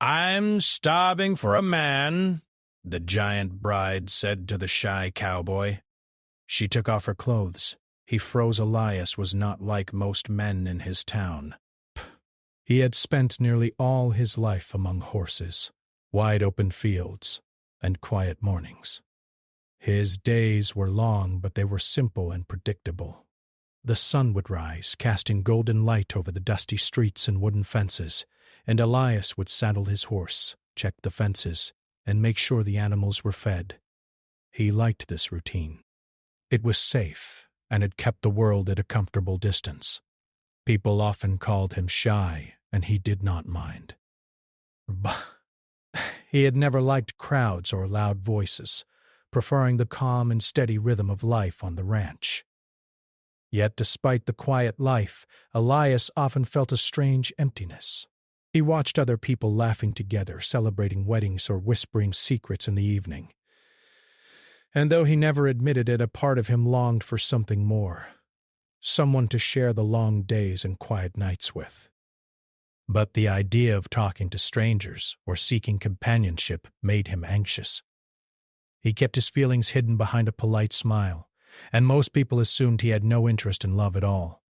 I'm starving for a man, the giant bride said to the shy cowboy. She took off her clothes. He froze Elias was not like most men in his town. He had spent nearly all his life among horses, wide-open fields, and quiet mornings. His days were long, but they were simple and predictable. The sun would rise, casting golden light over the dusty streets and wooden fences, and Elias would saddle his horse, check the fences, and make sure the animals were fed. He liked this routine. It was safe, and it kept the world at a comfortable distance. People often called him shy, and he did not mind. But he had never liked crowds or loud voices, preferring the calm and steady rhythm of life on the ranch. Yet despite the quiet life, Elias often felt a strange emptiness. He watched other people laughing together, celebrating weddings or whispering secrets in the evening. And though he never admitted it, a part of him longed for something more, someone to share the long days and quiet nights with. But the idea of talking to strangers or seeking companionship made him anxious. He kept his feelings hidden behind a polite smile, and most people assumed he had no interest in love at all.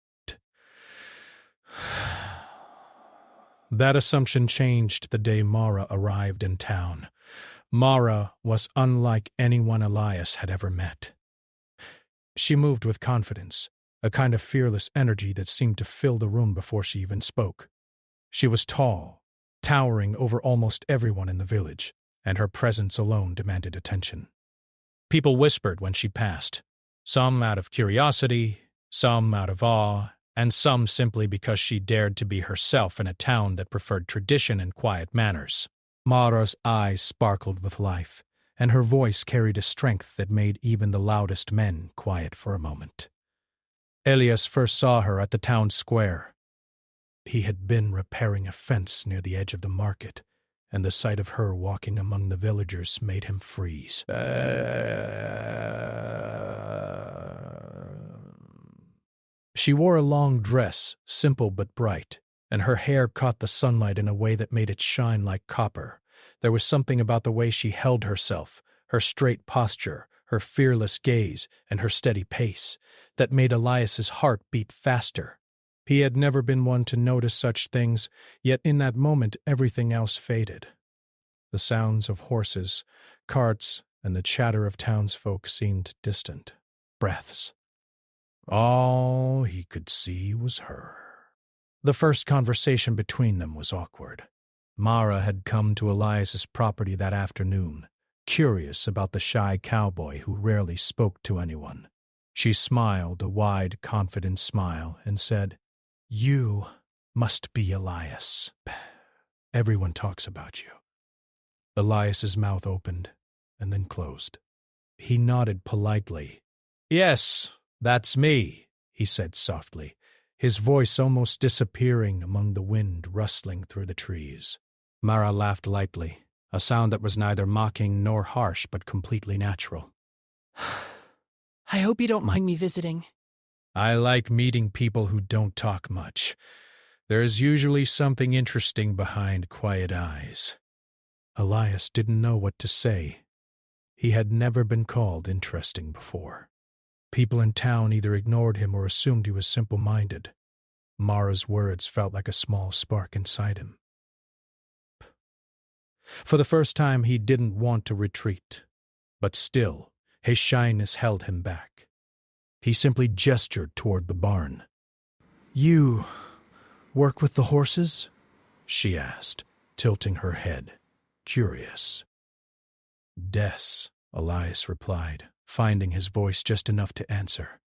That assumption changed the day Mara arrived in town. Mara was unlike anyone Elias had ever met. She moved with confidence, a kind of fearless energy that seemed to fill the room before she even spoke. She was tall, towering over almost everyone in the village, and her presence alone demanded attention. People whispered when she passed, some out of curiosity, some out of awe, and some simply because she dared to be herself in a town that preferred tradition and quiet manners. Mara's eyes sparkled with life, and her voice carried a strength that made even the loudest men quiet for a moment. Elias first saw her at the town square. He had been repairing a fence near the edge of the market, and the sight of her walking among the villagers made him freeze. She wore a long dress, simple but bright, and her hair caught the sunlight in a way that made it shine like copper. There was something about the way she held herself, her straight posture, her fearless gaze, and her steady pace, that made Elias's heart beat faster. He had never been one to notice such things, yet in that moment everything else faded. The sounds of horses, carts, and the chatter of townsfolk seemed distant, breaths. All he could see was her. The first conversation between them was awkward. Mara had come to Elias's property that afternoon, curious about the shy cowboy who rarely spoke to anyone. She smiled a wide, confident smile and said, "You must be Elias. Everyone talks about you." Elias's mouth opened and then closed. He nodded politely. "Yes, that's me," he said softly, his voice almost disappearing among the wind rustling through the trees. Mara laughed lightly, a sound that was neither mocking nor harsh but completely natural. I hope you don't mind me visiting. I like meeting people who don't talk much. There's usually something interesting behind quiet eyes. Elias didn't know what to say. He had never been called interesting before. People in town either ignored him or assumed he was simple-minded. Mara's words felt like a small spark inside him. For the first time, he didn't want to retreat, but still, his shyness held him back. He simply gestured toward the barn. "You work with the horses?" she asked, tilting her head, curious. "Des," Elias replied, finding his voice just enough to answer.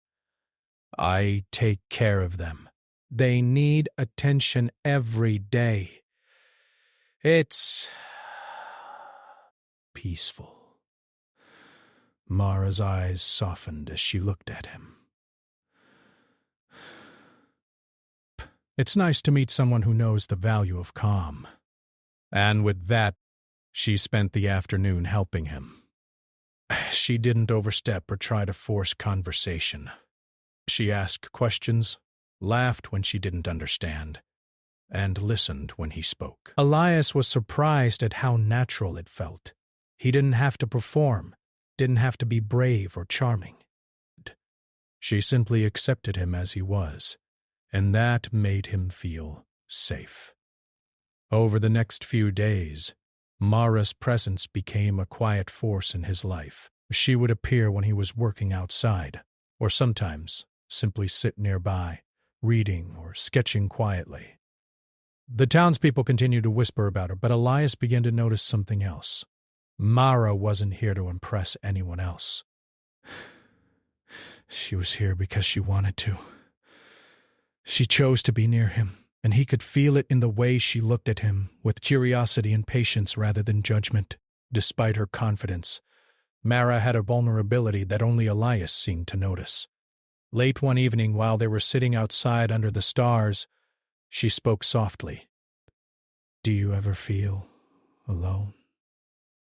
"I take care of them. They need attention every day. It's peaceful." Mara's eyes softened as she looked at him. "It's nice to meet someone who knows the value of calm." And with that, she spent the afternoon helping him. She didn't overstep or try to force conversation. She asked questions, laughed when she didn't understand, and listened when he spoke. Elias was surprised at how natural it felt. He didn't have to perform, didn't have to be brave or charming. She simply accepted him as he was, and that made him feel safe. Over the next few days, Mara's presence became a quiet force in his life. She would appear when he was working outside, or sometimes simply sit nearby, reading or sketching quietly. The townspeople continued to whisper about her, but Elias began to notice something else. Mara wasn't here to impress anyone else. She was here because she wanted to. She chose to be near him, and he could feel it in the way she looked at him, with curiosity and patience rather than judgment. Despite her confidence, Mara had a vulnerability that only Elias seemed to notice. Late one evening, while they were sitting outside under the stars, she spoke softly. "Do you ever feel alone?"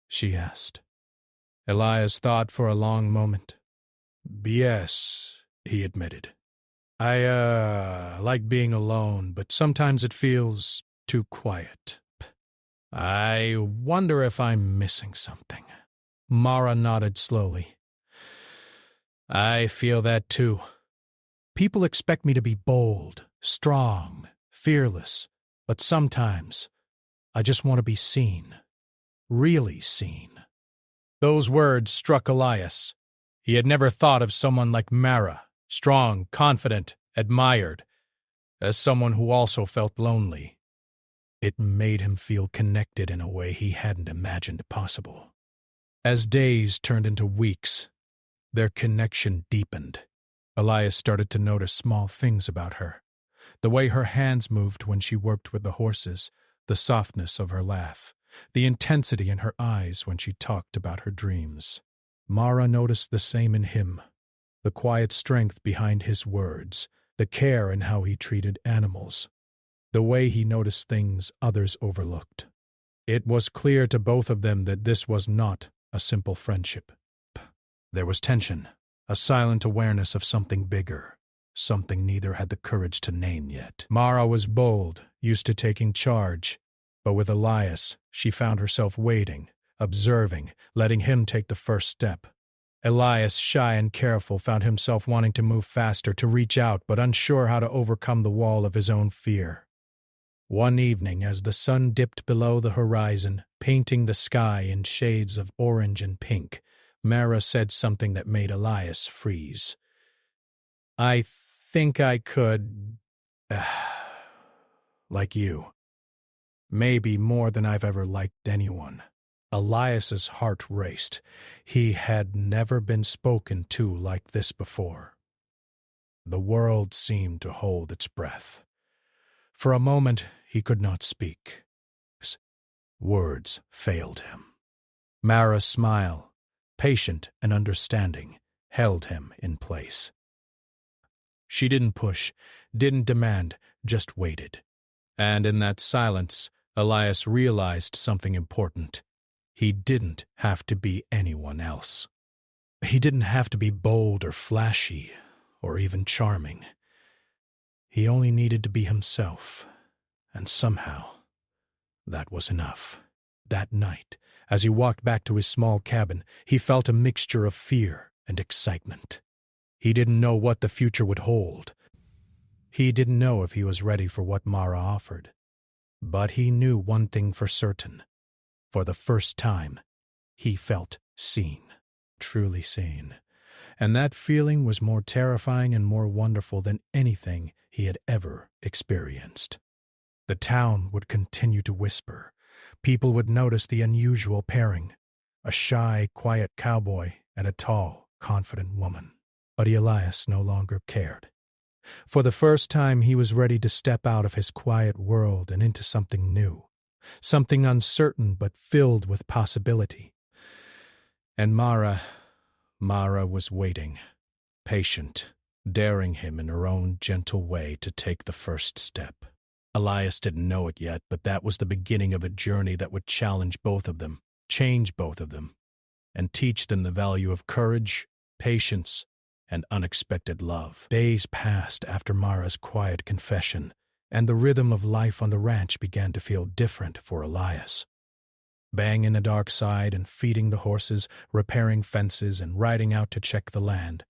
she asked. Elias thought for a long moment. "Yes," he admitted. I like being alone, but sometimes it feels too quiet. I wonder if I'm missing something." Mara nodded slowly. "I feel that too. People expect me to be bold, strong, fearless, but sometimes I just want to be seen. Really seen." Those words struck Elias. He had never thought of someone like Mara, strong, confident, admired, as someone who also felt lonely. It made him feel connected in a way he hadn't imagined possible. As days turned into weeks, their connection deepened. Elias started to notice small things about her. The way her hands moved when she worked with the horses, the softness of her laugh, the intensity in her eyes when she talked about her dreams. Mara noticed the same in him, the quiet strength behind his words, the care in how he treated animals, the way he noticed things others overlooked. It was clear to both of them that this was not a simple friendship. There was tension, a silent awareness of something bigger, something neither had the courage to name yet. Mara was bold, used to taking charge, but with Elias, she found herself waiting, observing, letting him take the first step. Elias, shy and careful, found himself wanting to move faster, to reach out, but unsure how to overcome the wall of his own fear. One evening, as the sun dipped below the horizon, painting the sky in shades of orange and pink, Mara said something that made Elias freeze. "I think I could, like you. Maybe more than I've ever liked anyone." Elias's heart raced. He had never been spoken to like this before. The world seemed to hold its breath. For a moment, he could not speak. Words failed him. Mara's smile, patient and understanding, held him in place. She didn't push, didn't demand, just waited. And in that silence, Elias realized something important. He didn't have to be anyone else. He didn't have to be bold or flashy, or even charming. He only needed to be himself, and somehow that was enough. That night, as he walked back to his small cabin, he felt a mixture of fear and excitement. He didn't know what the future would hold. He didn't know if he was ready for what Mara offered. But he knew one thing for certain. For the first time, he felt seen, truly seen. And that feeling was more terrifying and more wonderful than anything he had ever experienced. The town would continue to whisper. People would notice the unusual pairing, a shy, quiet cowboy and a tall, confident woman. But Elias no longer cared. For the first time, he was ready to step out of his quiet world and into something new, something uncertain but filled with possibility. And Mara was waiting, patient, daring him in her own gentle way to take the first step. Elias didn't know it yet, but that was the beginning of a journey that would challenge both of them, change both of them, and teach them the value of courage, patience, and unexpected love. Days passed after Mara's quiet confession, and the rhythm of life on the ranch began to feel different for Elias. Banging the dark side and feeding the horses, repairing fences, and riding out to check the land.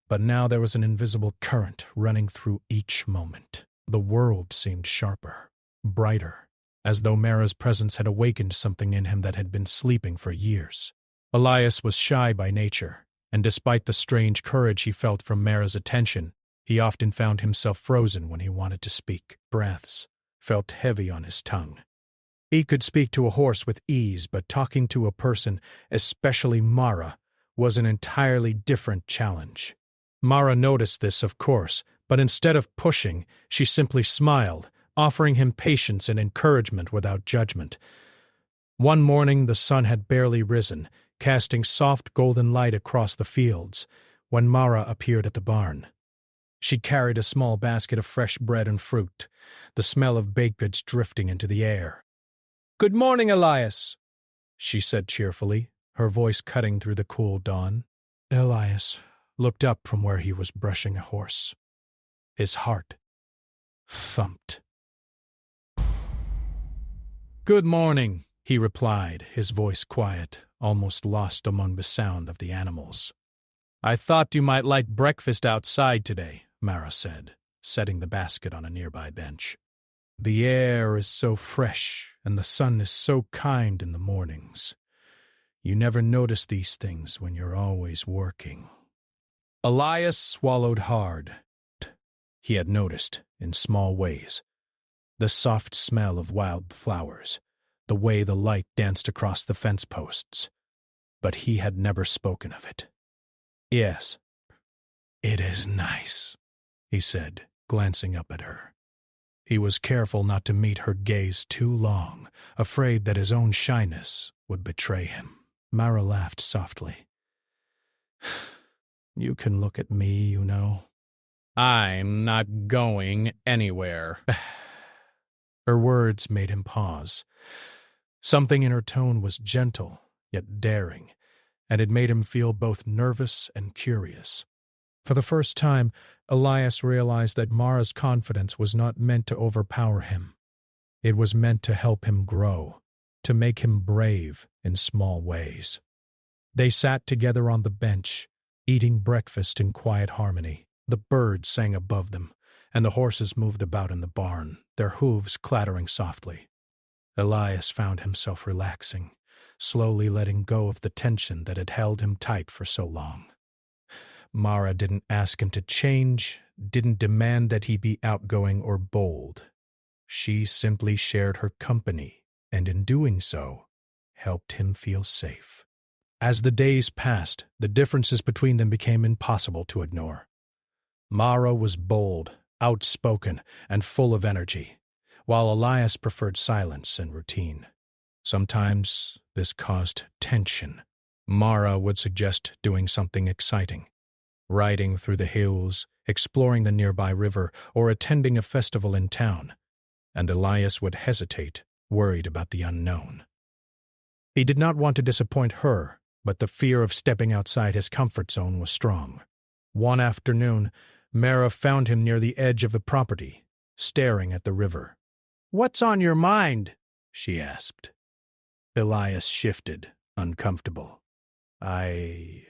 But now there was an invisible current running through each moment. The world seemed sharper, brighter, as though Mara's presence had awakened something in him that had been sleeping for years. Elias was shy by nature, and despite the strange courage he felt from Mara's attention, he often found himself frozen when he wanted to speak. Breaths felt heavy on his tongue. He could speak to a horse with ease, but talking to a person, especially Mara, was an entirely different challenge. Mara noticed this, of course, but instead of pushing, she simply smiled, offering him patience and encouragement without judgment. One morning the sun had barely risen, casting soft golden light across the fields, when Mara appeared at the barn. She carried a small basket of fresh bread and fruit, the smell of baked goods drifting into the air. "Good morning, Elias," she said cheerfully, her voice cutting through the cool dawn. Elias looked up from where he was brushing a horse. His heart thumped. "Good morning," he replied, his voice quiet, almost lost among the sound of the animals. "I thought you might like breakfast outside today," Mara said, setting the basket on a nearby bench. "The air is so fresh, and the sun is so kind in the mornings. You never notice these things when you're always working." Elias swallowed hard. He had noticed, in small ways, the soft smell of wild flowers, the way the light danced across the fence posts, but he had never spoken of it. "Yes, it is nice," he said, glancing up at her. He was careful not to meet her gaze too long, afraid that his own shyness would betray him. Mara laughed softly. "You can look at me, you know. I'm not going anywhere." Her words made him pause. Something in her tone was gentle, yet daring, and it made him feel both nervous and curious. For the first time, Elias realized that Mara's confidence was not meant to overpower him. It was meant to help him grow, to make him brave in small ways. They sat together on the bench, eating breakfast in quiet harmony. The birds sang above them, and the horses moved about in the barn, their hooves clattering softly. Elias found himself relaxing, slowly letting go of the tension that had held him tight for so long. Mara didn't ask him to change, didn't demand that he be outgoing or bold. She simply shared her company, and in doing so, helped him feel safe. As the days passed, the differences between them became impossible to ignore. Mara was bold, outspoken, and full of energy, while Elias preferred silence and routine. Sometimes this caused tension. Mara would suggest doing something exciting, riding through the hills, exploring the nearby river, or attending a festival in town, and Elias would hesitate, worried about the unknown. He did not want to disappoint her, but the fear of stepping outside his comfort zone was strong. One afternoon, Mara found him near the edge of the property, staring at the river. "What's on your mind?" she asked. Elias shifted, uncomfortable. I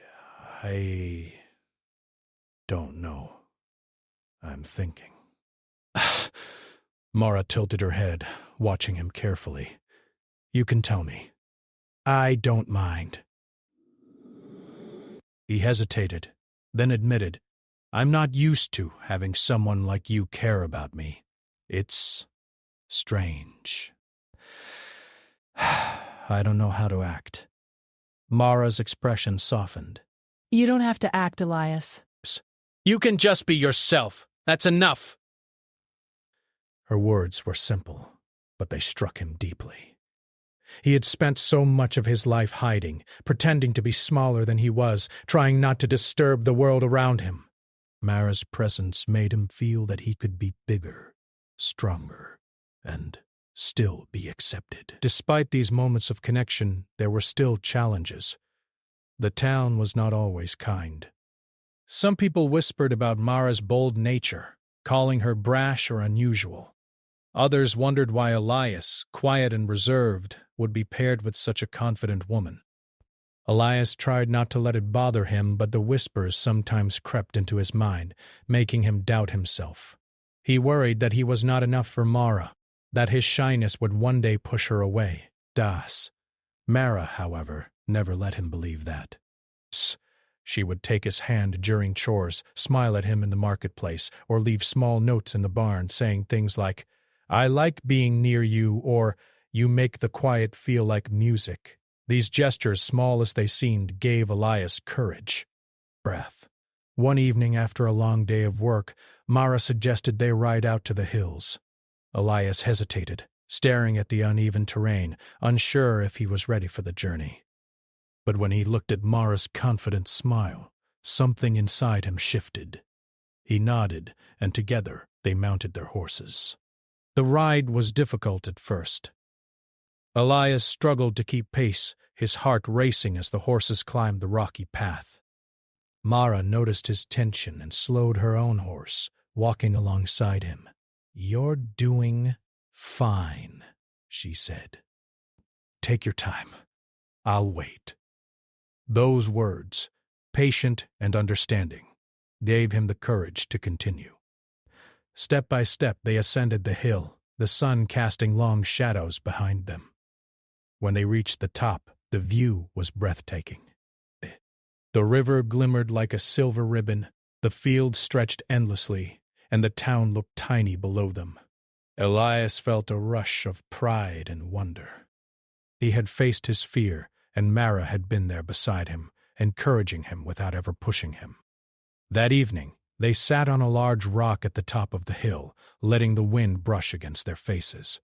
don't know. I'm thinking." Mara tilted her head, watching him carefully. "You can tell me. I don't mind." He hesitated, then admitted, "I'm not used to having someone like you care about me. It's strange. I don't know how to act." Mara's expression softened. You don't have to act, Elias. "You can just be yourself. That's enough." Her words were simple, but they struck him deeply. He had spent so much of his life hiding, pretending to be smaller than he was, trying not to disturb the world around him. Mara's presence made him feel that he could be bigger, stronger, and still be accepted. Despite these moments of connection, there were still challenges. The town was not always kind. Some people whispered about Mara's bold nature, calling her brash or unusual. Others wondered why Elias, quiet and reserved, would be paired with such a confident woman. Elias tried not to let it bother him, but the whispers sometimes crept into his mind, making him doubt himself. He worried that he was not enough for Mara, that his shyness would one day push her away. Mara, however, never let him believe that. She would take his hand during chores, smile at him in the marketplace, or leave small notes in the barn saying things like, "I like being near you," or "You make the quiet feel like music." These gestures, small as they seemed, gave Elias courage. Breath. One evening after a long day of work, Mara suggested they ride out to the hills. Elias hesitated, staring at the uneven terrain, unsure if he was ready for the journey. But when he looked at Mara's confident smile, something inside him shifted. He nodded, and together they mounted their horses. The ride was difficult at first. Elias struggled to keep pace, his heart racing as the horses climbed the rocky path. Mara noticed his tension and slowed her own horse, walking alongside him. "You're doing fine," she said. "Take your time. I'll wait." Those words, patient and understanding, gave him the courage to continue. Step by step they ascended the hill, the sun casting long shadows behind them. When they reached the top, the view was breathtaking. The river glimmered like a silver ribbon, the fields stretched endlessly, and the town looked tiny below them. Elias felt a rush of pride and wonder. He had faced his fear, and Mara had been there beside him, encouraging him without ever pushing him. That evening, they sat on a large rock at the top of the hill, letting the wind brush against their faces.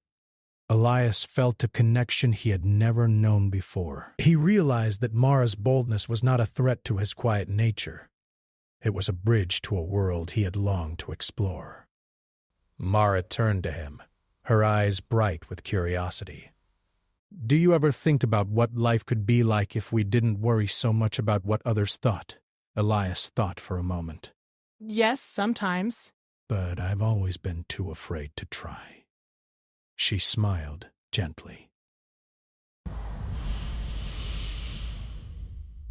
Elias felt a connection he had never known before. He realized that Mara's boldness was not a threat to his quiet nature. It was a bridge to a world he had longed to explore. Mara turned to him, her eyes bright with curiosity. "Do you ever think about what life could be like if we didn't worry so much about what others thought?" Elias thought for a moment. Yes, sometimes. "But I've always been too afraid to try." She smiled gently.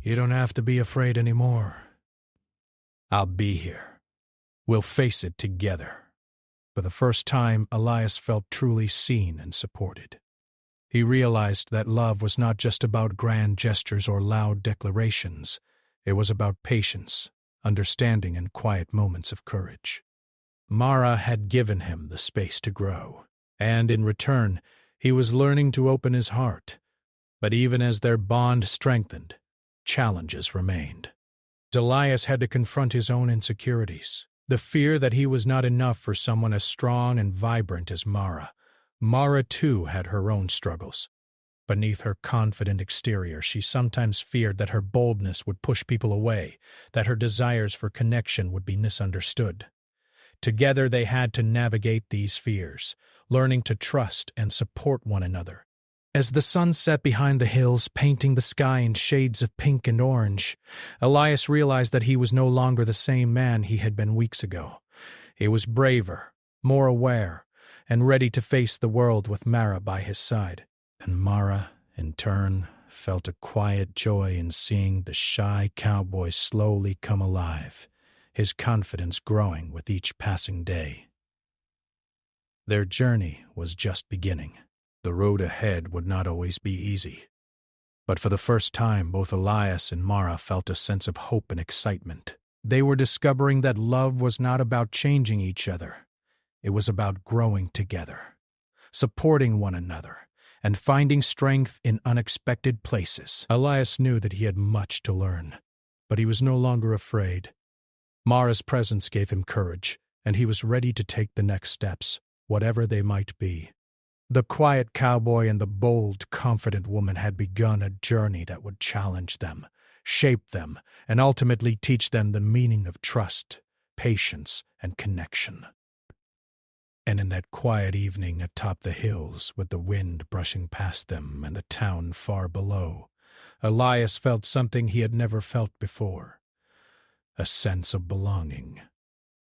"You don't have to be afraid anymore. I'll be here. We'll face it together." For the first time, Elias felt truly seen and supported. He realized that love was not just about grand gestures or loud declarations. It was about patience, understanding, and quiet moments of courage. Mara had given him the space to grow, and in return, he was learning to open his heart. But even as their bond strengthened, challenges remained. Elias had to confront his own insecurities, the fear that he was not enough for someone as strong and vibrant as Mara. Mara, too, had her own struggles. Beneath her confident exterior, she sometimes feared that her boldness would push people away, that her desires for connection would be misunderstood. Together they had to navigate these fears, learning to trust and support one another. As the sun set behind the hills, painting the sky in shades of pink and orange, Elias realized that he was no longer the same man he had been weeks ago. He was braver, more aware, and ready to face the world with Mara by his side. And Mara, in turn, felt a quiet joy in seeing the shy cowboy slowly come alive, his confidence growing with each passing day. Their journey was just beginning. The road ahead would not always be easy. But for the first time, both Elias and Mara felt a sense of hope and excitement. They were discovering that love was not about changing each other. It was about growing together, supporting one another, and finding strength in unexpected places. Elias knew that he had much to learn, but he was no longer afraid. Mara's presence gave him courage, and he was ready to take the next steps, whatever they might be. The quiet cowboy and the bold, confident woman had begun a journey that would challenge them, shape them, and ultimately teach them the meaning of trust, patience, and connection. And in that quiet evening atop the hills, with the wind brushing past them and the town far below, Elias felt something he had never felt before, a sense of belonging.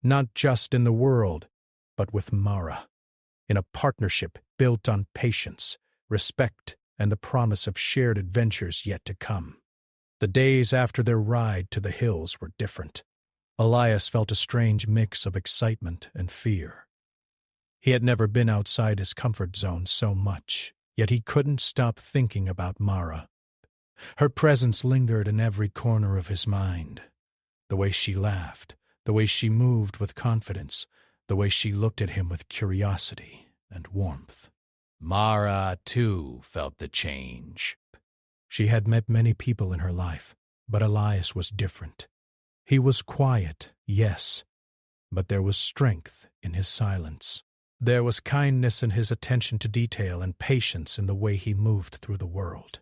not just in the world, but with Mara, in a partnership built on patience, respect, and the promise of shared adventures yet to come. The days after their ride to the hills were different. Elias felt a strange mix of excitement and fear. He had never been outside his comfort zone so much, yet he couldn't stop thinking about Mara. Her presence lingered in every corner of his mind. The way she laughed, the way she moved with confidence, the way she looked at him with curiosity and warmth. Mara, too, felt the change. She had met many people in her life, but Elias was different. He was quiet, yes, but there was strength in his silence. There was kindness in his attention to detail and patience in the way he moved through the world.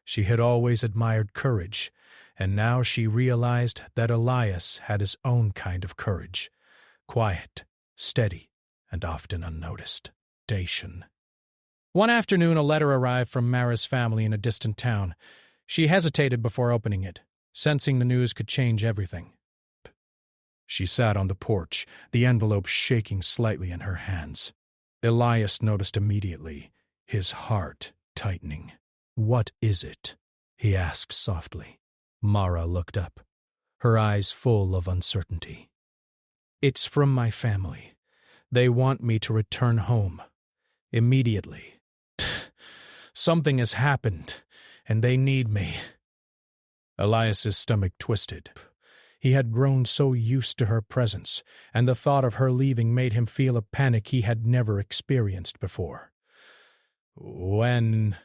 She had always admired courage, and now she realized that Elias had his own kind of courage, quiet, steady, and often unnoticed. Dacian. One afternoon, a letter arrived from Mara's family in a distant town. She hesitated before opening it, sensing the news could change everything. She sat on the porch, the envelope shaking slightly in her hands. Elias noticed immediately, his heart tightening. "What is it?" he asked softly. Mara looked up, her eyes full of uncertainty. "It's from my family. They want me to return home. Immediately. Something has happened, and they need me." Elias's stomach twisted. He had grown so used to her presence, and the thought of her leaving made him feel a panic he had never experienced before. When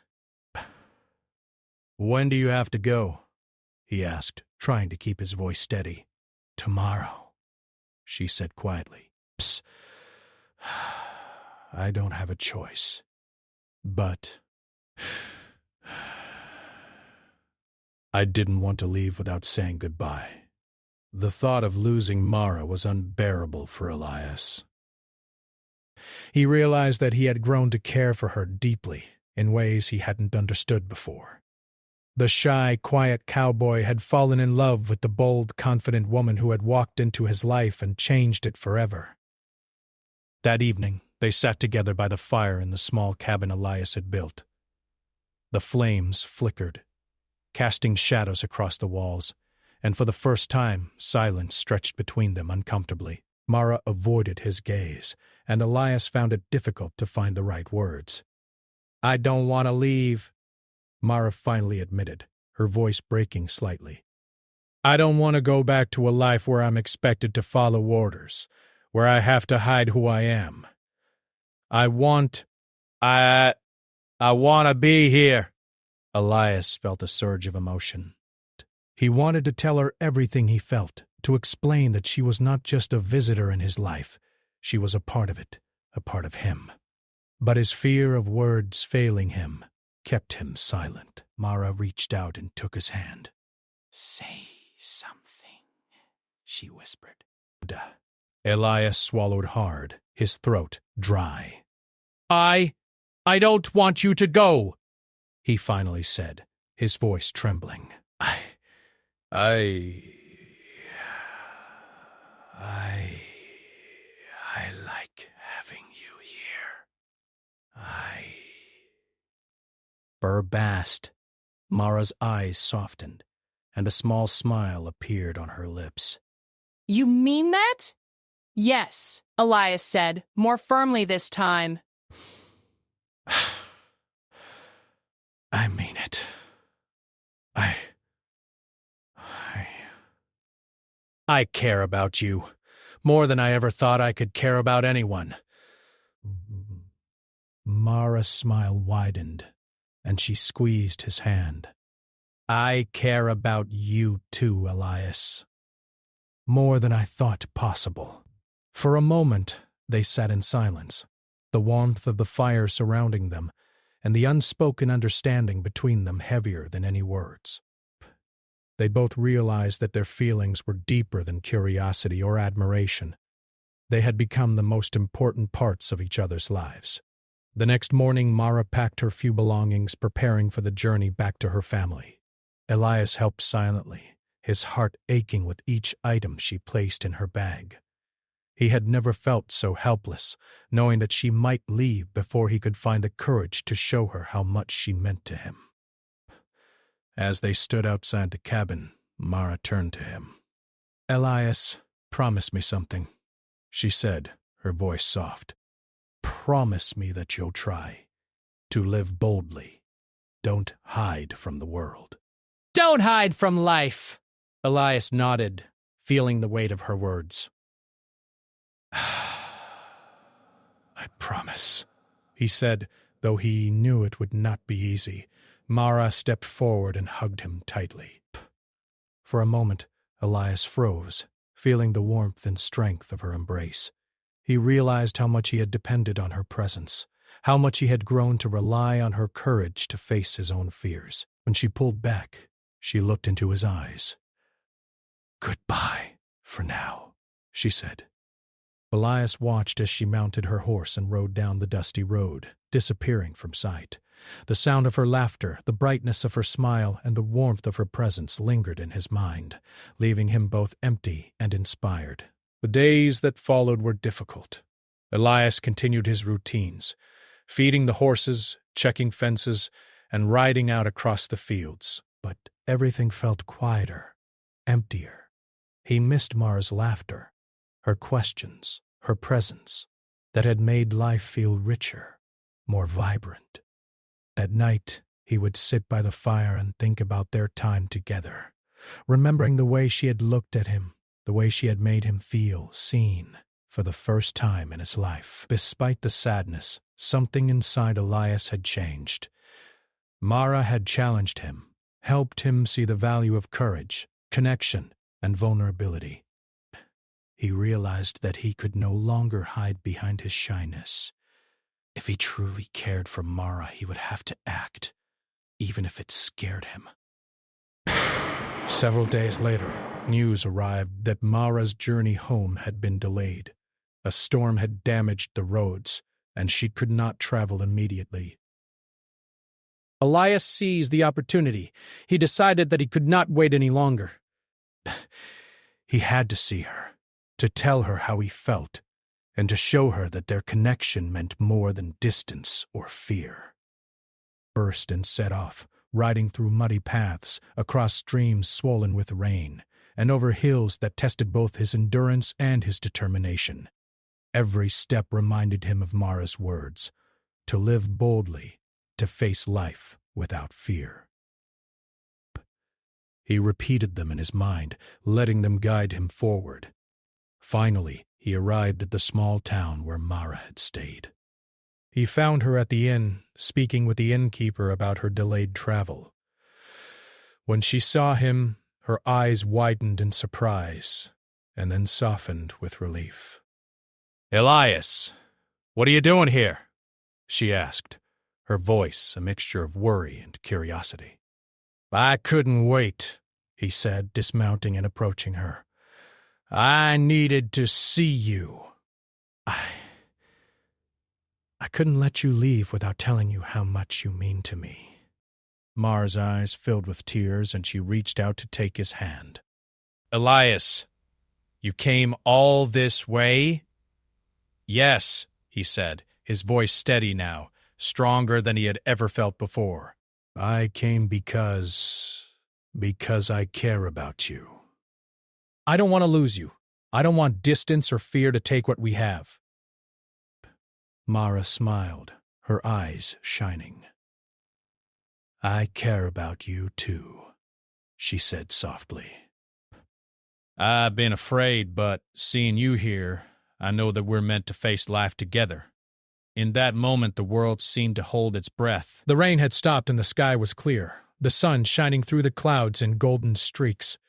do you have to go?" he asked, trying to keep his voice steady. "Tomorrow," she said quietly. "Psst. I don't have a choice. But I didn't want to leave without saying goodbye." The thought of losing Mara was unbearable for Elias. He realized that he had grown to care for her deeply, in ways he hadn't understood before. The shy, quiet cowboy had fallen in love with the bold, confident woman who had walked into his life and changed it forever. That evening, they sat together by the fire in the small cabin Elias had built. The flames flickered, casting shadows across the walls, and for the first time, silence stretched between them uncomfortably. Mara avoided his gaze, and Elias found it difficult to find the right words. "I don't want to leave," Mara finally admitted, her voice breaking slightly. "I don't want to go back to a life where I'm expected to follow orders, where I have to hide who I am. I want to be here." Elias felt a surge of emotion. He wanted to tell her everything he felt, to explain that she was not just a visitor in his life, she was a part of it, a part of him. But his fear of words failing him kept him silent. Mara reached out and took his hand. "Say something," she whispered. Elias swallowed hard, his throat dry. I don't want you to go," he finally said, his voice trembling. I like having you here. Burr basked. Mara's eyes softened, and a small smile appeared on her lips. "You mean that?" "Yes," Elias said, more firmly this time. I mean it. I care about you, more than I ever thought I could care about anyone. Mara's smile widened, and she squeezed his hand. I care about you too, Elias. More than I thought possible. For a moment, they sat in silence, the warmth of the fire surrounding them, and the unspoken understanding between them heavier than any words. They both realized that their feelings were deeper than curiosity or admiration. They had become the most important parts of each other's lives. The next morning, Mara packed her few belongings, preparing for the journey back to her family. Elias helped silently, his heart aching with each item she placed in her bag. He had never felt so helpless, knowing that she might leave before he could find the courage to show her how much she meant to him. As they stood outside the cabin, Mara turned to him. "Elias, promise me something," she said, her voice soft. "Promise me that you'll try to live boldly. Don't hide from the world." Don't hide from life. Elias nodded, feeling the weight of her words. "I promise," he said, though he knew it would not be easy. Mara stepped forward and hugged him tightly. For a moment, Elias froze, feeling the warmth and strength of her embrace. He realized how much he had depended on her presence, how much he had grown to rely on her courage to face his own fears. When she pulled back, she looked into his eyes. "Goodbye, for now," she said. Elias watched as she mounted her horse and rode down the dusty road, disappearing from sight. The sound of her laughter, the brightness of her smile, and the warmth of her presence lingered in his mind, leaving him both empty and inspired. The days that followed were difficult. Elias continued his routines, feeding the horses, checking fences, and riding out across the fields. But everything felt quieter, emptier. He missed Mara's laughter, her questions, her presence, that had made life feel richer, more vibrant. At night, he would sit by the fire and think about their time together, remembering the way she had looked at him, the way she had made him feel seen for the first time in his life. Despite the sadness, something inside Elias had changed. Mara had challenged him, helped him see the value of courage, connection, and vulnerability. He realized that he could no longer hide behind his shyness. If he truly cared for Mara, he would have to act, even if it scared him. Several days later, news arrived that Mara's journey home had been delayed. A storm had damaged the roads, and she could not travel immediately. Elias seized the opportunity. He decided that he could not wait any longer. He had to see her, to tell her how he felt, and to show her that their connection meant more than distance or fear. Burst and set off, riding through muddy paths, across streams swollen with rain, and over hills that tested both his endurance and his determination. Every step reminded him of Mara's words, to live boldly, to face life without fear. He repeated them in his mind, letting them guide him forward. Finally, he arrived at the small town where Mara had stayed. He found her at the inn, speaking with the innkeeper about her delayed travel. When she saw him, her eyes widened in surprise, and then softened with relief. "Elias, what are you doing here?" she asked, her voice a mixture of worry and curiosity. "I couldn't wait," he said, dismounting and approaching her. "I needed to see you." I couldn't let you leave without telling you how much you mean to me. Mara's eyes filled with tears, and she reached out to take his hand. "Elias, you came all this way?" "Yes," he said, his voice steady now, stronger than he had ever felt before. "I came because I care about you." I don't want to lose you. I don't want distance or fear to take what we have. Mara smiled, her eyes shining. "I care about you, too," she said softly. "I've been afraid, but seeing you here, I know that we're meant to face life together." In that moment, the world seemed to hold its breath. The rain had stopped and the sky was clear, the sun shining through the clouds in golden streaks.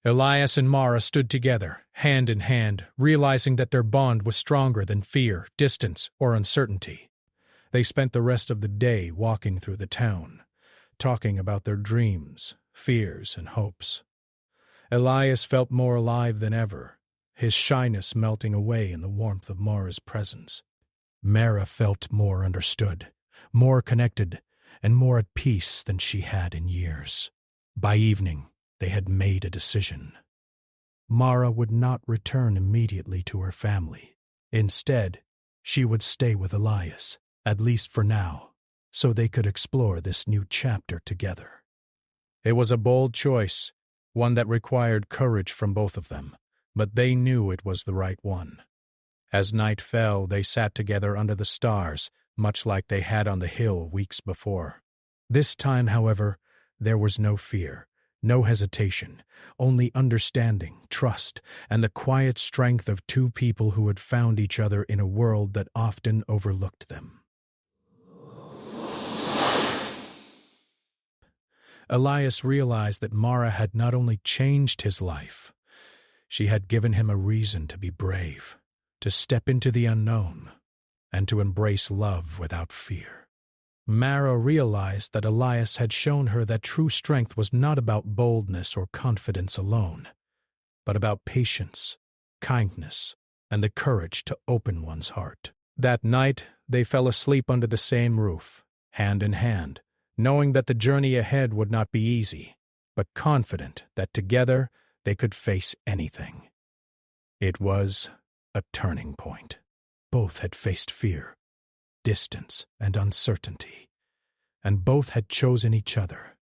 Elias and Mara stood together, hand in hand, realizing that their bond was stronger than fear, distance, or uncertainty. They spent the rest of the day walking through the town, talking about their dreams, fears, and hopes. Elias felt more alive than ever, his shyness melting away in the warmth of Mara's presence. Mara felt more understood, more connected, and more at peace than she had in years. By evening, they had made a decision. Mara would not return immediately to her family. Instead, she would stay with Elias, at least for now, so they could explore this new chapter together. It was a bold choice, one that required courage from both of them, but they knew it was the right one. As night fell, they sat together under the stars, much like they had on the hill weeks before. This time, however, there was no fear, no hesitation, only understanding, trust, and the quiet strength of two people who had found each other in a world that often overlooked them. Elias realized that Mara had not only changed his life, she had given him a reason to be brave, to step into the unknown, and to embrace love without fear. Mara realized that Elias had shown her that true strength was not about boldness or confidence alone, but about patience, kindness, and the courage to open one's heart. That night, they fell asleep under the same roof, hand in hand, knowing that the journey ahead would not be easy, but confident that together they could face anything. It was a turning point. Both had faced fear, distance, and uncertainty, and both had chosen each other.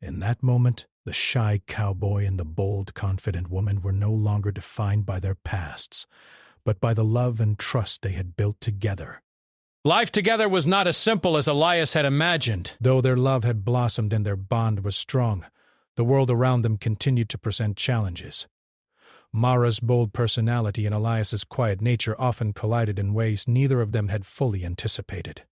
In that moment, the shy cowboy and the bold, confident woman were no longer defined by their pasts, but by the love and trust they had built together. Life together was not as simple as Elias had imagined. Though their love had blossomed and their bond was strong, the world around them continued to present challenges. Mara's bold personality and Elias's quiet nature often collided in ways neither of them had fully anticipated.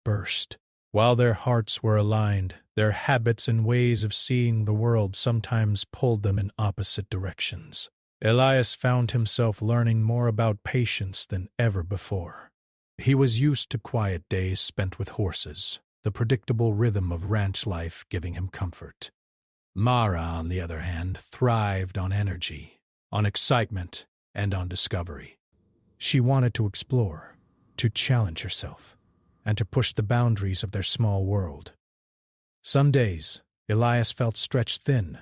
First, while their hearts were aligned, their habits and ways of seeing the world sometimes pulled them in opposite directions. Elias found himself learning more about patience than ever before. He was used to quiet days spent with horses, the predictable rhythm of ranch life giving him comfort. Mara, on the other hand, thrived on energy, on excitement, and on discovery. She wanted to explore, to challenge herself, and to push the boundaries of their small world. Some days, Elias felt stretched thin,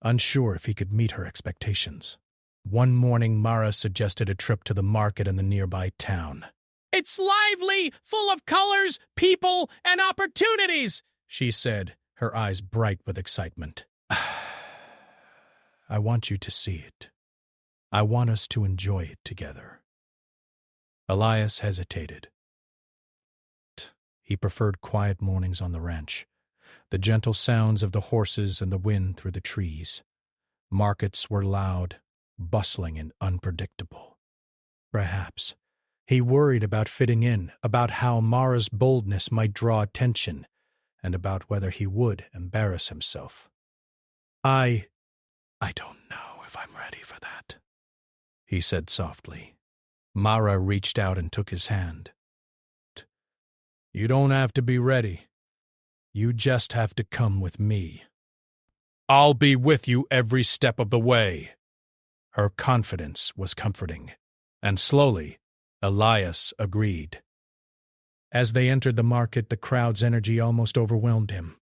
unsure if he could meet her expectations. One morning, Mara suggested a trip to the market in the nearby town. "It's lively, full of colors, people, and opportunities," she said, her eyes bright with excitement. I want you to see it. I want us to enjoy it together. Elias hesitated. He preferred quiet mornings on the ranch, the gentle sounds of the horses and the wind through the trees. Markets were loud, bustling, and unpredictable. Perhaps he worried about fitting in, about how Mara's boldness might draw attention, and about whether he would embarrass himself. I don't know if I'm ready for that, he said softly. Mara reached out and took his hand. You don't have to be ready. You just have to come with me. I'll be with you every step of the way. Her confidence was comforting, and slowly, Elias agreed. As they entered the market, the crowd's energy almost overwhelmed him.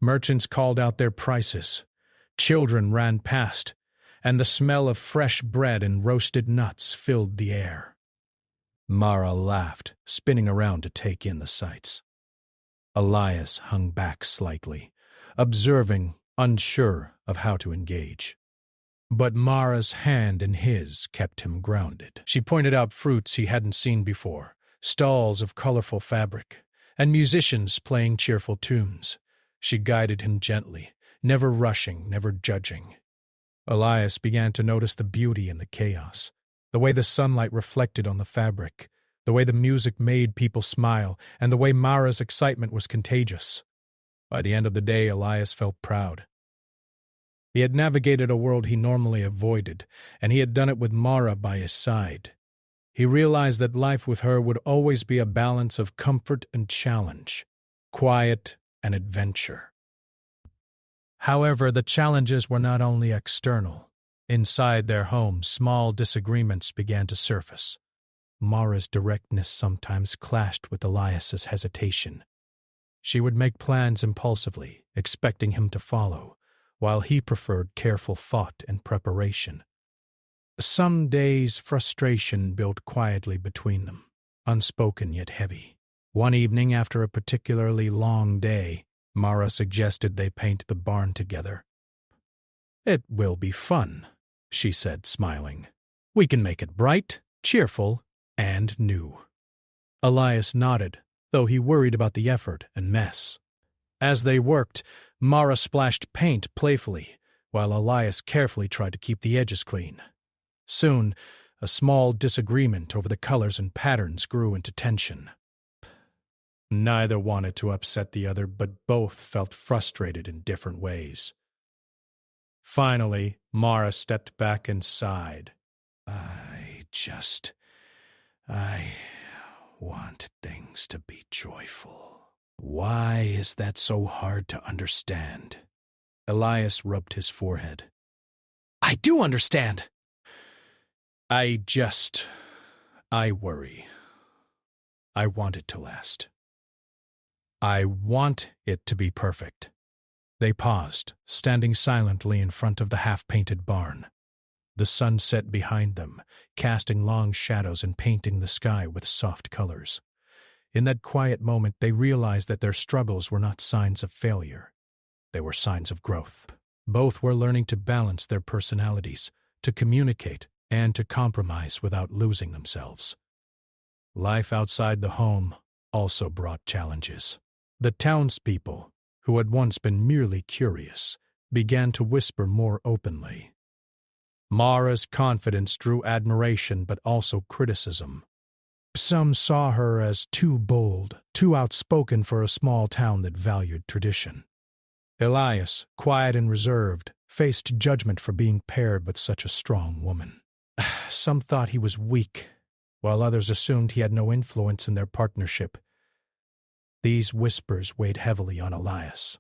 Merchants called out their prices. Children ran past, and the smell of fresh bread and roasted nuts filled the air. Mara laughed, spinning around to take in the sights. Elias hung back slightly, observing, unsure of how to engage. But Mara's hand in his kept him grounded. She pointed out fruits he hadn't seen before, stalls of colorful fabric, and musicians playing cheerful tunes. She guided him gently, never rushing, never judging. Elias began to notice the beauty in the chaos, the way the sunlight reflected on the fabric, the way the music made people smile, and the way Mara's excitement was contagious. By the end of the day, Elias felt proud. He had navigated a world he normally avoided, and he had done it with Mara by his side. He realized that life with her would always be a balance of comfort and challenge, quiet and adventure. However, the challenges were not only external. Inside their home, small disagreements began to surface. Mara's directness sometimes clashed with Elias's hesitation. She would make plans impulsively, expecting him to follow, while he preferred careful thought and preparation. Some days frustration built quietly between them, unspoken yet heavy. One evening, after a particularly long day, Mara suggested they paint the barn together. "It will be fun," she said, smiling. "We can make it bright, cheerful, and new." Elias nodded, though he worried about the effort and mess. As they worked, Mara splashed paint playfully, while Elias carefully tried to keep the edges clean. Soon, a small disagreement over the colors and patterns grew into tension. Neither wanted to upset the other, but both felt frustrated in different ways. Finally, Mara stepped back and sighed. I want things to be joyful. Why is that so hard to understand?" Elias rubbed his forehead. "I do understand." I worry. I want it to last. I want it to be perfect." They paused, standing silently in front of the half-painted barn. The sun set behind them, casting long shadows and painting the sky with soft colors. In that quiet moment, they realized that their struggles were not signs of failure. They were signs of growth. Both were learning to balance their personalities, to communicate, and to compromise without losing themselves. Life outside the home also brought challenges. The townspeople, who had once been merely curious, began to whisper more openly. Mara's confidence drew admiration but also criticism. Some saw her as too bold, too outspoken for a small town that valued tradition. Elias, quiet and reserved, faced judgment for being paired with such a strong woman. Some thought he was weak, while others assumed he had no influence in their partnership. These whispers weighed heavily on Elias.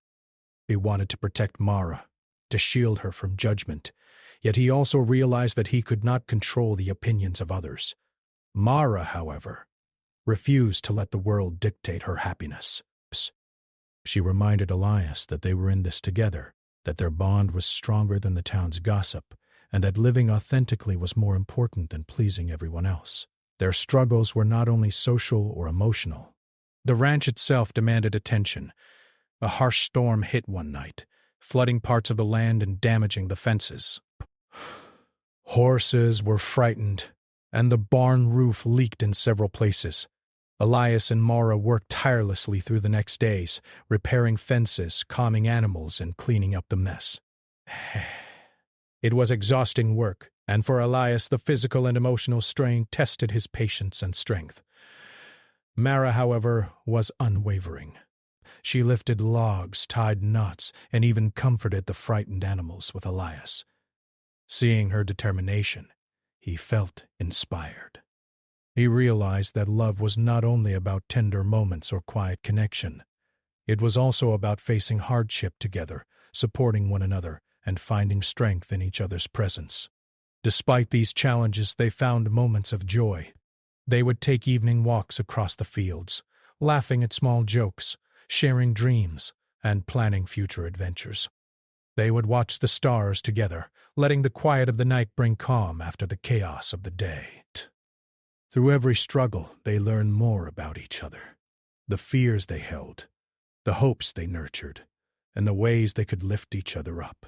He wanted to protect Mara, to shield her from judgment, yet he also realized that he could not control the opinions of others. Mara, however, refused to let the world dictate her happiness. She reminded Elias that they were in this together, that their bond was stronger than the town's gossip, and that living authentically was more important than pleasing everyone else. Their struggles were not only social or emotional. The ranch itself demanded attention. A harsh storm hit one night, flooding parts of the land and damaging the fences. Horses were frightened, and the barn roof leaked in several places. Elias and Mara worked tirelessly through the next days, repairing fences, calming animals, and cleaning up the mess. It was exhausting work, and for Elias the physical and emotional strain tested his patience and strength. Mara, however, was unwavering. She lifted logs, tied knots, and even comforted the frightened animals with Elias. Seeing her determination, he felt inspired. He realized that love was not only about tender moments or quiet connection. It was also about facing hardship together, supporting one another, and finding strength in each other's presence. Despite these challenges, they found moments of joy. They would take evening walks across the fields, laughing at small jokes, sharing dreams, and planning future adventures. They would watch the stars together, letting the quiet of the night bring calm after the chaos of the day. Through every struggle, they learned more about each other, the fears they held, the hopes they nurtured, and the ways they could lift each other up.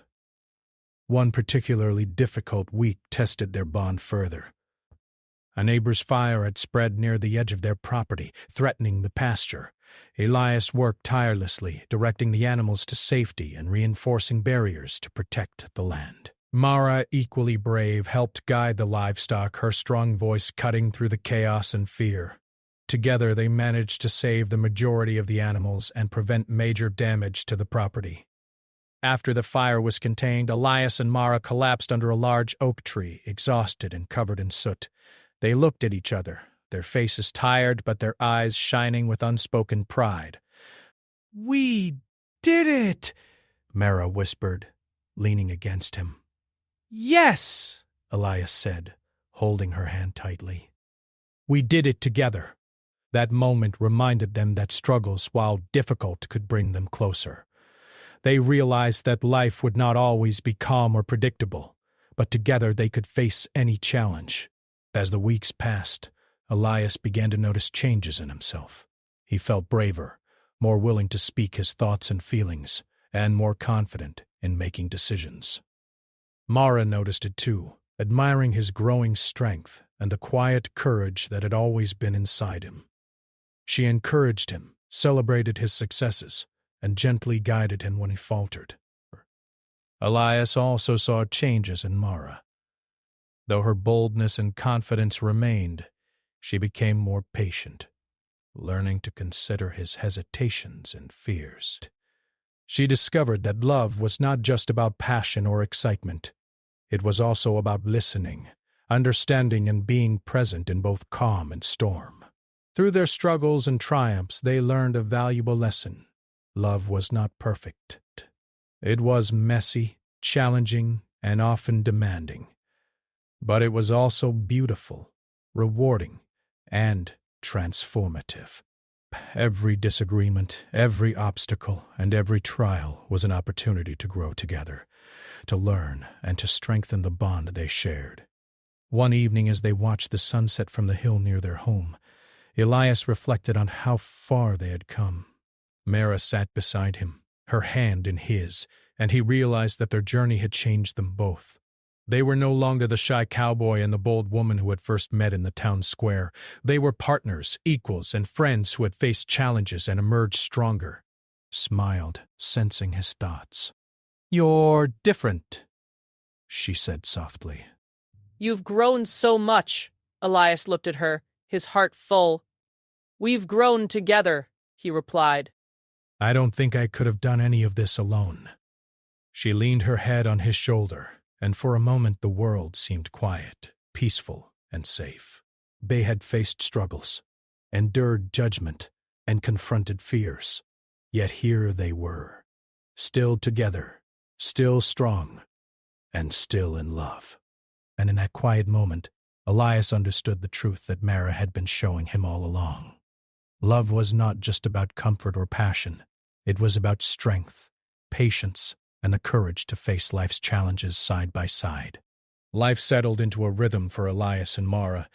One particularly difficult week tested their bond further. A neighbor's fire had spread near the edge of their property, threatening the pasture. Elias worked tirelessly, directing the animals to safety and reinforcing barriers to protect the land. Mara, equally brave, helped guide the livestock, her strong voice cutting through the chaos and fear. Together they managed to save the majority of the animals and prevent major damage to the property. After the fire was contained, Elias and Mara collapsed under a large oak tree, exhausted and covered in soot. They looked at each other, their faces tired but their eyes shining with unspoken pride. "We did it!" Mara whispered, leaning against him. "Yes," Elias said, holding her hand tightly. "We did it together." That moment reminded them that struggles, while difficult, could bring them closer. They realized that life would not always be calm or predictable, but together they could face any challenge. As the weeks passed, Elias began to notice changes in himself. He felt braver, more willing to speak his thoughts and feelings, and more confident in making decisions. Mara noticed it too, admiring his growing strength and the quiet courage that had always been inside him. She encouraged him, celebrated his successes, and gently guided him when he faltered. Elias also saw changes in Mara. Though her boldness and confidence remained, she became more patient, learning to consider his hesitations and fears. She discovered that love was not just about passion or excitement. It was also about listening, understanding, and being present in both calm and storm. Through their struggles and triumphs, they learned a valuable lesson. Love was not perfect. It was messy, challenging, and often demanding. But it was also beautiful, rewarding, and transformative. Every disagreement, every obstacle, and every trial was an opportunity to grow together, to learn, and to strengthen the bond they shared. One evening, as they watched the sunset from the hill near their home, Elias reflected on how far they had come. Mara sat beside him, her hand in his, and he realized that their journey had changed them both. They were no longer the shy cowboy and the bold woman who had first met in the town square. They were partners, equals, and friends who had faced challenges and emerged stronger. Smiled, sensing his thoughts. "You're different," she said softly. You've grown so much. Elias looked at her, his heart full. We've grown together, he replied. "I don't think I could have done any of this alone." She leaned her head on his shoulder, and for a moment the world seemed quiet, peaceful, and safe. They had faced struggles, endured judgment, and confronted fears. Yet here they were, still together, still strong, and still in love. And in that quiet moment, Elias understood the truth that Mara had been showing him all along. Love was not just about comfort or passion. It was about strength, patience, and the courage to face life's challenges side by side. Life settled into a rhythm for Elias and Mara,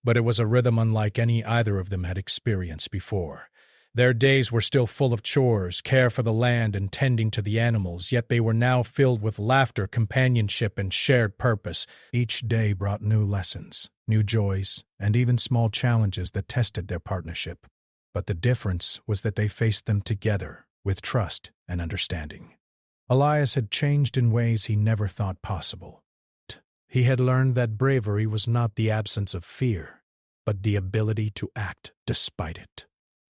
but it was a rhythm unlike any either of them had experienced before. Their days were still full of chores, care for the land, and tending to the animals, yet they were now filled with laughter, companionship, and shared purpose. Each day brought new lessons, new joys, and even small challenges that tested their partnership. But the difference was that they faced them together, with trust and understanding. Elias had changed in ways he never thought possible. He had learned that bravery was not the absence of fear, but the ability to act despite it.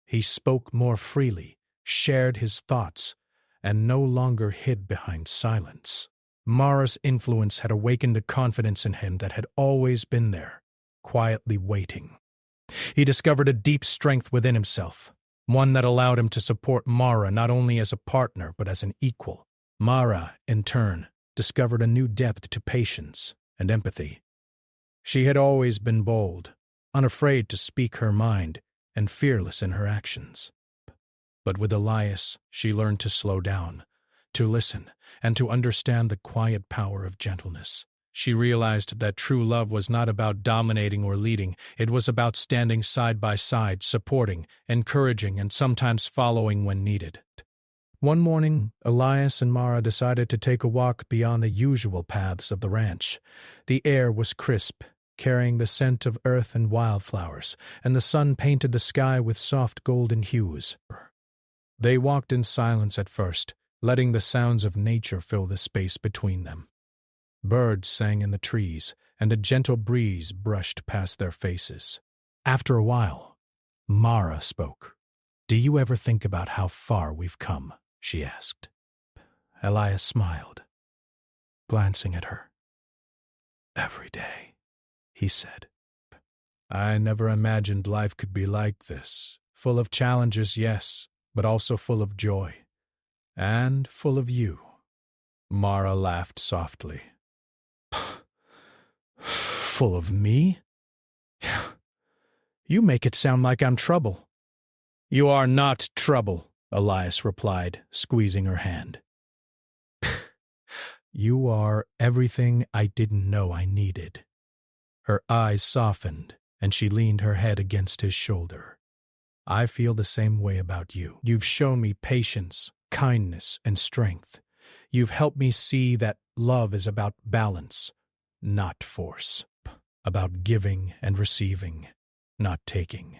He spoke more freely, shared his thoughts, and no longer hid behind silence. Mara's influence had awakened a confidence in him that had always been there, quietly waiting. He discovered a deep strength within himself, one that allowed him to support Mara not only as a partner but as an equal. Mara, in turn, discovered a new depth to patience and empathy. She had always been bold, unafraid to speak her mind, and fearless in her actions. But with Elias, she learned to slow down, to listen, and to understand the quiet power of gentleness. She realized that true love was not about dominating or leading. It was about standing side by side, supporting, encouraging, and sometimes following when needed. One morning, Elias and Mara decided to take a walk beyond the usual paths of the ranch. The air was crisp, carrying the scent of earth and wildflowers, and the sun painted the sky with soft golden hues. They walked in silence at first, letting the sounds of nature fill the space between them. Birds sang in the trees, and a gentle breeze brushed past their faces. After a while, Mara spoke. "Do you ever think about how far we've come?" she asked. Elias smiled, glancing at her. "Every day," he said. "I never imagined life could be like this. Full of challenges, yes, but also full of joy. And full of you." Mara laughed softly. "Full of me? You make it sound like I'm trouble." "You are not trouble," Elias replied, squeezing her hand. You are everything I didn't know I needed. Her eyes softened, and she leaned her head against his shoulder. I feel the same way about you. You've shown me patience, kindness, and strength. You've helped me see that love is about balance, not force. About giving and receiving, not taking.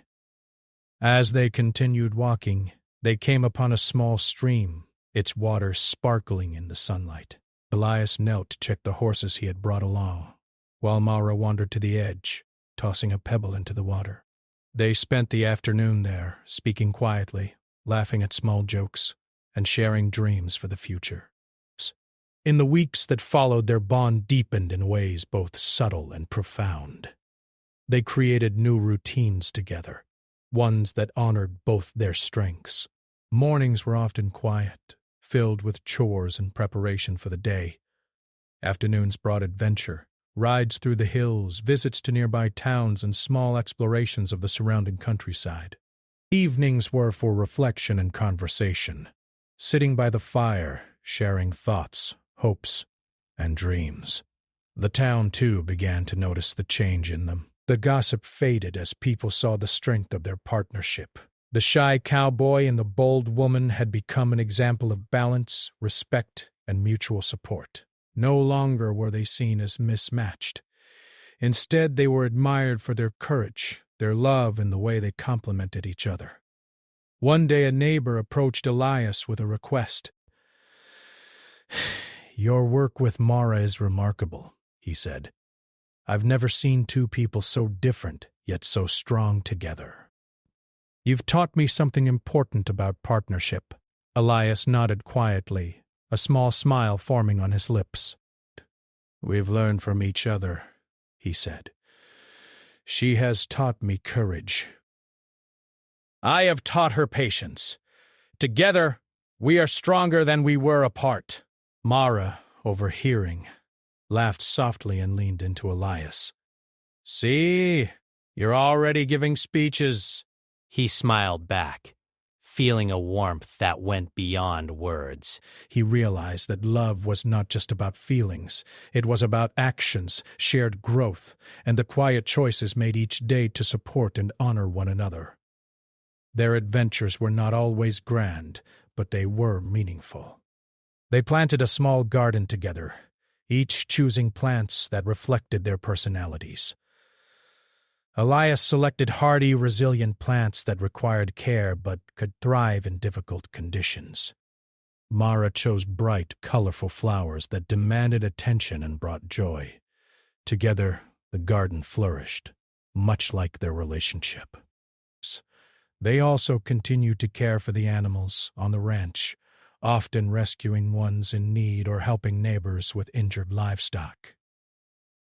As they continued walking, they came upon a small stream, its water sparkling in the sunlight. Elias knelt to check the horses he had brought along, while Mara wandered to the edge, tossing a pebble into the water. They spent the afternoon there, speaking quietly, laughing at small jokes, and sharing dreams for the future. In the weeks that followed, their bond deepened in ways both subtle and profound. They created new routines together, ones that honored both their strengths. Mornings were often quiet, filled with chores and preparation for the day. Afternoons brought adventure, rides through the hills, visits to nearby towns, and small explorations of the surrounding countryside. Evenings were for reflection and conversation, sitting by the fire, sharing thoughts, hopes, and dreams. The town, too, began to notice the change in them. The gossip faded as people saw the strength of their partnership. The shy cowboy and the bold woman had become an example of balance, respect, and mutual support. No longer were they seen as mismatched. Instead, they were admired for their courage, their love, and the way they complemented each other. One day a neighbor approached Elias with a request. Your work with Mara is remarkable, he said. I've never seen two people so different, yet so strong together. You've taught me something important about partnership. Elias nodded quietly, a small smile forming on his lips. We've learned from each other, he said. She has taught me courage. I have taught her patience. Together, we are stronger than we were apart. Mara, overhearing, laughed softly and leaned into Elias. See, you're already giving speeches. He smiled back, feeling a warmth that went beyond words. He realized that love was not just about feelings. It was about actions, shared growth, and the quiet choices made each day to support and honor one another. Their adventures were not always grand, but they were meaningful. They planted a small garden together, each choosing plants that reflected their personalities. Elias selected hardy, resilient plants that required care but could thrive in difficult conditions. Mara chose bright, colorful flowers that demanded attention and brought joy. Together, the garden flourished, much like their relationship. They also continued to care for the animals on the ranch, often rescuing ones in need or helping neighbors with injured livestock.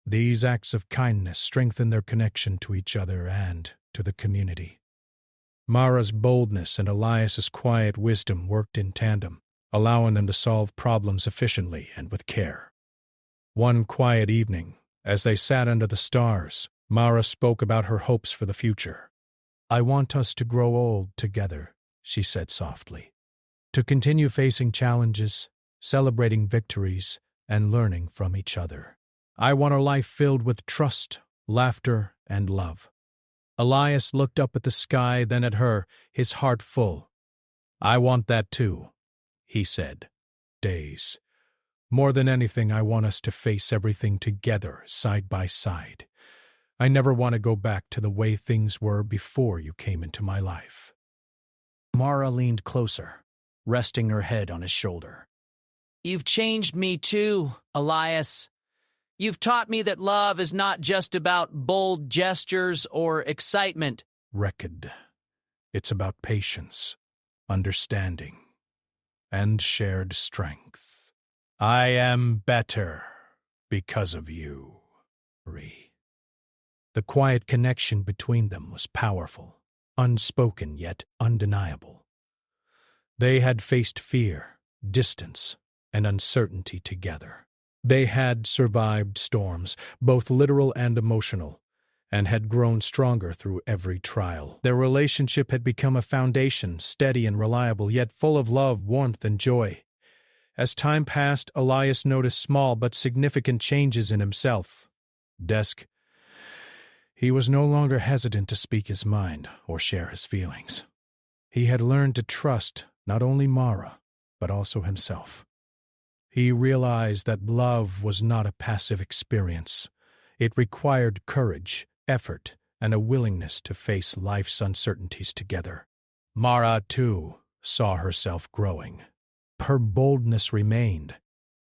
These acts of kindness strengthened their connection to each other and to the community. Mara's boldness and Elias's quiet wisdom worked in tandem, allowing them to solve problems efficiently and with care. One quiet evening, as they sat under the stars, Mara spoke about her hopes for the future. I want us to grow old together, she said softly. To continue facing challenges, celebrating victories, and learning from each other. I want a life filled with trust, laughter, and love. Elias looked up at the sky, then at her, his heart full. I want that too, he said. Days. More than anything, I want us to face everything together, side by side. I never want to go back to the way things were before you came into my life. Mara leaned closer, resting her head on his shoulder. You've changed me too, Elias. You've taught me that love is not just about bold gestures or excitement. Recked. It's about patience, understanding, and shared strength. I am better because of you, Ree. The quiet connection between them was powerful, unspoken yet undeniable. They had faced fear, distance, and uncertainty together. They had survived storms, both literal and emotional, and had grown stronger through every trial. Their relationship had become a foundation, steady and reliable, yet full of love, warmth, and joy. As time passed, Elias noticed small but significant changes in himself. He was no longer hesitant to speak his mind or share his feelings. He had learned to trust not only Mara, but also himself. He realized that love was not a passive experience. It required courage, effort, and a willingness to face life's uncertainties together. Mara, too, saw herself growing. Her boldness remained,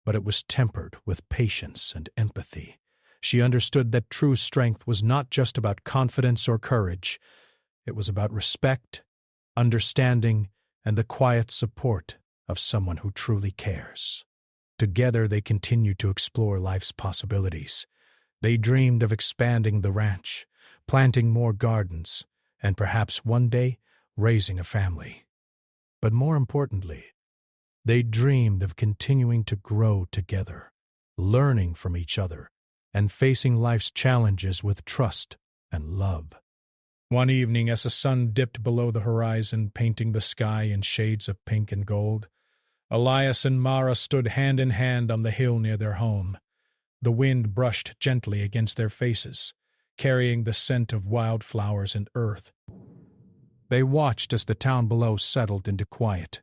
but it was tempered with patience and empathy. She understood that true strength was not just about confidence or courage. It was about respect, understanding, and the quiet support of someone who truly cares. Together they continued to explore life's possibilities. They dreamed of expanding the ranch, planting more gardens, and perhaps one day raising a family. But more importantly, they dreamed of continuing to grow together, learning from each other, and facing life's challenges with trust and love. One evening, as the sun dipped below the horizon, painting the sky in shades of pink and gold, Elias and Mara stood hand in hand on the hill near their home. The wind brushed gently against their faces, carrying the scent of wildflowers and earth. They watched as the town below settled into quiet,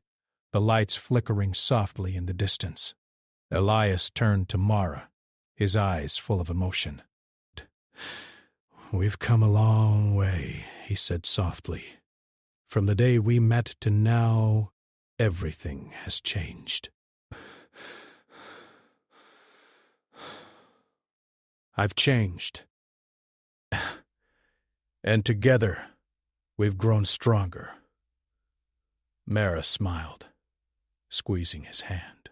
the lights flickering softly in the distance. Elias turned to Mara, his eyes full of emotion. "We've come a long way," he said softly. "From the day we met to now, everything has changed. I've changed. And together, we've grown stronger." Mara smiled, squeezing his hand.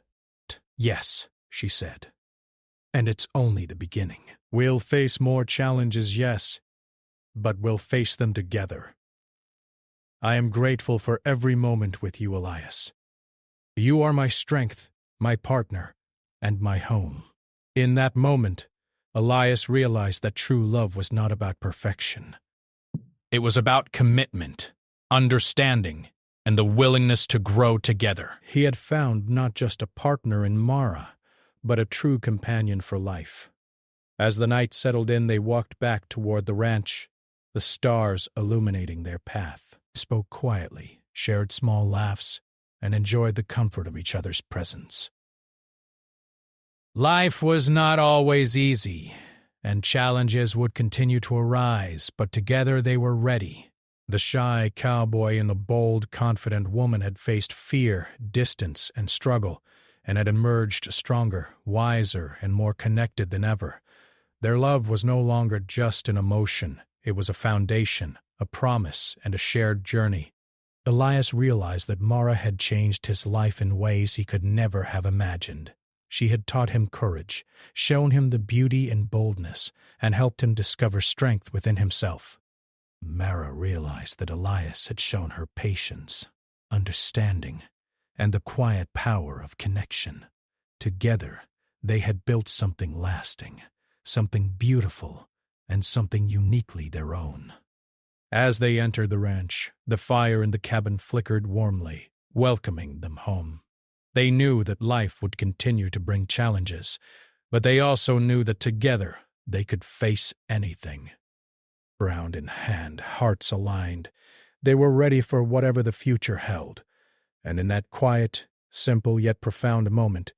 "Yes," she said, "and it's only the beginning. We'll face more challenges, yes, but we'll face them together. I am grateful for every moment with you, Elias. You are my strength, my partner, and my home." In that moment, Elias realized that true love was not about perfection. It was about commitment, understanding, and the willingness to grow together. He had found not just a partner in Mara, but a true companion for life. As the night settled in, they walked back toward the ranch, the stars illuminating their path. They spoke quietly, shared small laughs, and enjoyed the comfort of each other's presence. Life was not always easy, and challenges would continue to arise, but together they were ready. The shy cowboy and the bold, confident woman had faced fear, distance, and struggle, and had emerged stronger, wiser, and more connected than ever. Their love was no longer just an emotion. It was a foundation, a promise, and a shared journey. Elias realized that Mara had changed his life in ways he could never have imagined. She had taught him courage, shown him the beauty and boldness, and helped him discover strength within himself. Mara realized that Elias had shown her patience, understanding, and the quiet power of connection. Together, they had built something lasting, something beautiful, and something uniquely their own. As they entered the ranch, the fire in the cabin flickered warmly, welcoming them home. They knew that life would continue to bring challenges, but they also knew that together they could face anything. Ground in hand, hearts aligned, they were ready for whatever the future held. And in that quiet, simple yet profound moment,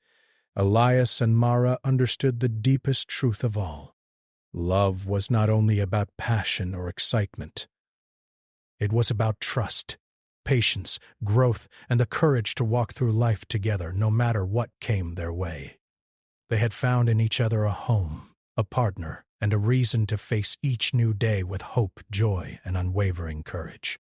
Elias and Mara understood the deepest truth of all. Love was not only about passion or excitement. It was about trust, patience, growth, and the courage to walk through life together no matter what came their way. They had found in each other a home, a partner, and a reason to face each new day with hope, joy, and unwavering courage.